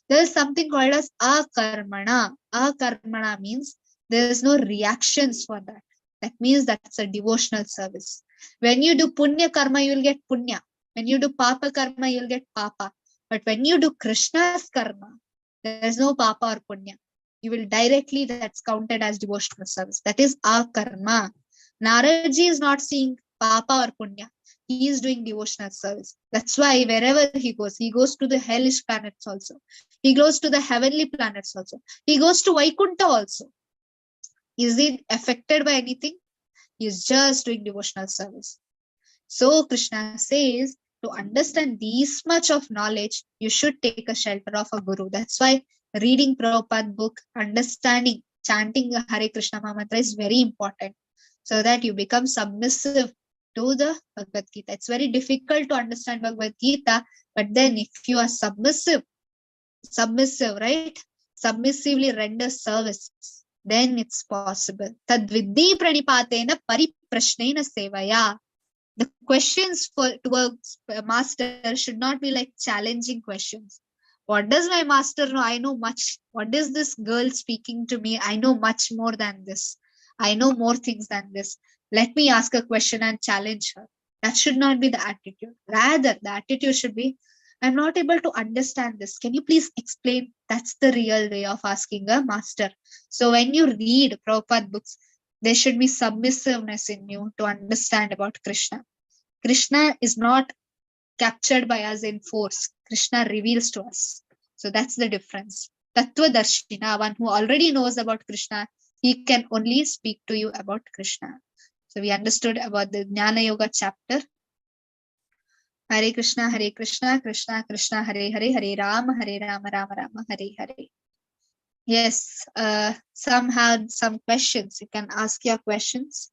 There is something called as akarmana. Akarmana means there is no reactions for that. That means that's a devotional service. When you do punya karma, you will get punya. When you do papa karma, you will get papa. But when you do Krishna's karma, there is no papa or punya. You will directly, that's counted as devotional service. That is akarma. Naradji is not seeing papa or punya. He is doing devotional service. That's why wherever he goes to the hellish planets also. He goes to the heavenly planets also. He goes to Vaikuntha also. Is he affected by anything? He is just doing devotional service. So Krishna says, to understand this much of knowledge, you should take a shelter of a guru. That's why reading Prabhupada book, understanding, chanting Hare Krishna mantra is very important, so that you become submissive to the Bhagavad Gita. It's very difficult to understand Bhagavad Gita, but then if you are submissive, right? Submissively render service, then it's possible. Tad viddhi pranipatena pariprashnena sevaya. The questions towards a master should not be like challenging questions. What does my master know? I know much. What is this girl speaking to me? I know much more than this. I know more things than this. Let me ask a question and challenge her. That should not be the attitude. Rather, the attitude should be, I'm not able to understand this. Can you please explain? That's the real way of asking a master. So when you read Prabhupada books, there should be submissiveness in you to understand about Krishna. Krishna is not captured by us in force. Krishna reveals to us. So that's the difference. Tattvadarshina, one who already knows about Krishna, he can only speak to you about Krishna. So we understood about the Jnana Yoga chapter. Hare Krishna, Krishna Krishna, Hare Hare, Hare Rama, Rama Rama, Hare Hare. Yes, some had some questions. You can ask your questions.